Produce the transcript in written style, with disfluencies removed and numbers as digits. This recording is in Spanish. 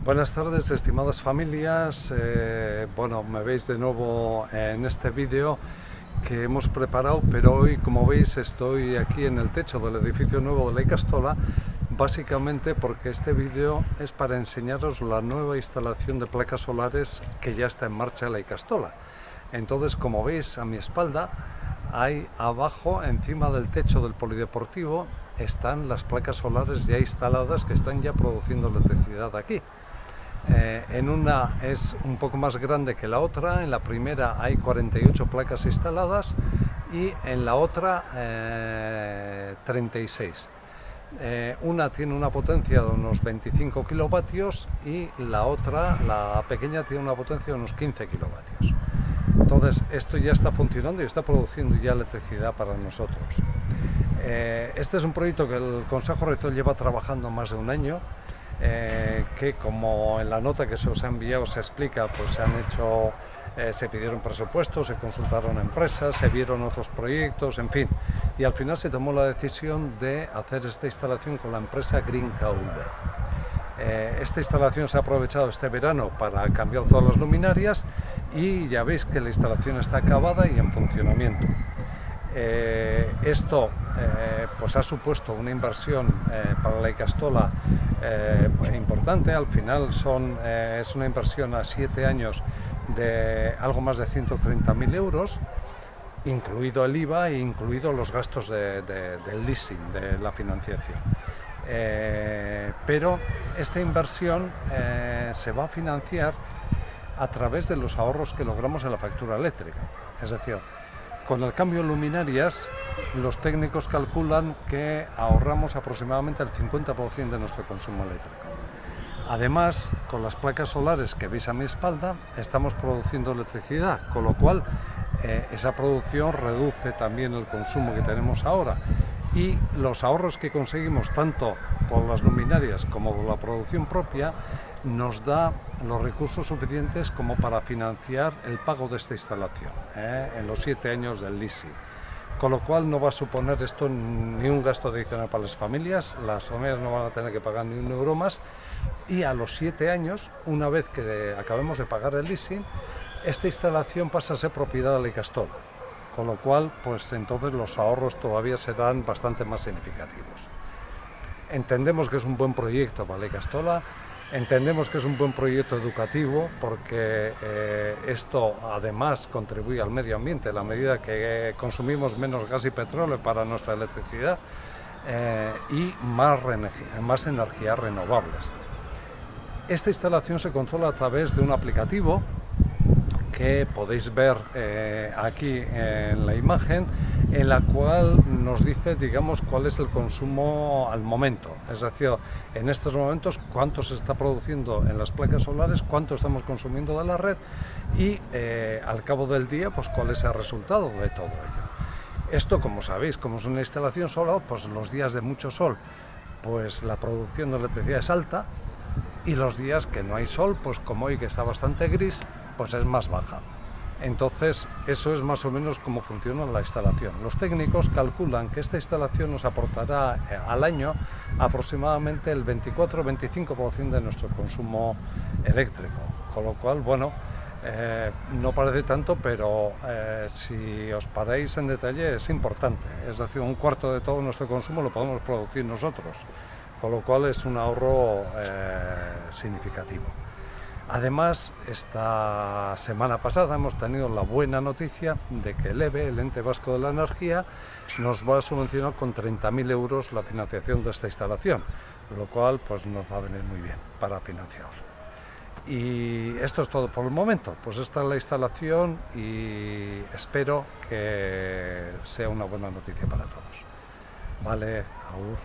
Buenas tardes, estimadas familias. Bueno, me veis de nuevo en este vídeo que hemos preparado, pero hoy, como veis, estoy aquí en el techo del edificio nuevo de la Icastola, básicamente porque este vídeo es para enseñaros la nueva instalación de placas solares que ya está en marcha en la Icastola. Entonces, como veis a mi espalda, hay abajo, encima del techo del polideportivo, están las placas solares ya instaladas que están ya produciendo electricidad aquí. En una es un poco más grande que la otra. En la primera hay 48 placas instaladas y en la otra 36. Una tiene una potencia de unos 25 kilovatios y la otra, la pequeña, tiene una potencia de unos 15 kilovatios. Entonces esto ya está funcionando y está produciendo ya electricidad para nosotros. Este es un proyecto que el Consejo Rector lleva trabajando más de un año. Que, como en la nota que se os ha enviado se explica, pues se pidieron presupuestos, se consultaron empresas, se vieron otros proyectos, en fin, y al final se tomó la decisión de hacer esta instalación con la empresa Green KV. Esta instalación se ha aprovechado este verano para cambiar todas las luminarias y ya veis que la instalación está acabada y en funcionamiento. Esto pues ha supuesto una inversión para la Icastola importante. Al final es una inversión a 7 años de algo más de 130.000 euros, incluido el IVA e incluido los gastos del leasing, de la financiación. Pero esta inversión se va a financiar a través de los ahorros que logramos en la factura eléctrica. Es decir, con el cambio de luminarias, los técnicos calculan que ahorramos aproximadamente el 50% de nuestro consumo eléctrico. Además, con las placas solares que veis a mi espalda, estamos produciendo electricidad, con lo cual esa producción reduce también el consumo que tenemos ahora. Y los ahorros que conseguimos, tanto por las luminarias como por la producción propia, nos da los recursos suficientes como para financiar el pago de esta instalación en los 7 años del leasing. Con lo cual no va a suponer esto ni un gasto adicional para las familias no van a tener que pagar ni un euro más, y a los 7 años, una vez que acabemos de pagar el leasing, esta instalación pasa a ser propiedad de la Icastola, con lo cual pues entonces los ahorros todavía serán bastante más significativos. Entendemos que es un buen proyecto para la Icastola. Entendemos que es un buen proyecto educativo porque esto además contribuye al medio ambiente en la medida que consumimos menos gas y petróleo para nuestra electricidad y más energías renovables. Esta instalación se controla a través de un aplicativo que podéis ver aquí en la imagen, en la cual nos dice, digamos, cuál es el consumo al momento, es decir, en estos momentos cuánto se está produciendo en las placas solares, cuánto estamos consumiendo de la red y al cabo del día, pues cuál es el resultado de todo ello. Esto, como sabéis, como es una instalación solar, pues los días de mucho sol, pues la producción de electricidad es alta, y los días que no hay sol, pues como hoy que está bastante gris, pues es más baja. Entonces, eso es más o menos cómo funciona la instalación. Los técnicos calculan que esta instalación nos aportará al año aproximadamente el 24-25% de nuestro consumo eléctrico. Con lo cual, bueno, no parece tanto, pero si os paráis en detalle es importante. Es decir, un cuarto de todo nuestro consumo lo podemos producir nosotros, con lo cual es un ahorro significativo. Además, esta semana pasada hemos tenido la buena noticia de que el EVE, el Ente Vasco de la Energía, nos va a subvencionar con 30.000 euros la financiación de esta instalación, lo cual pues nos va a venir muy bien para financiar. Y esto es todo por el momento. Pues esta es la instalación y espero que sea una buena noticia para todos. Vale, agur.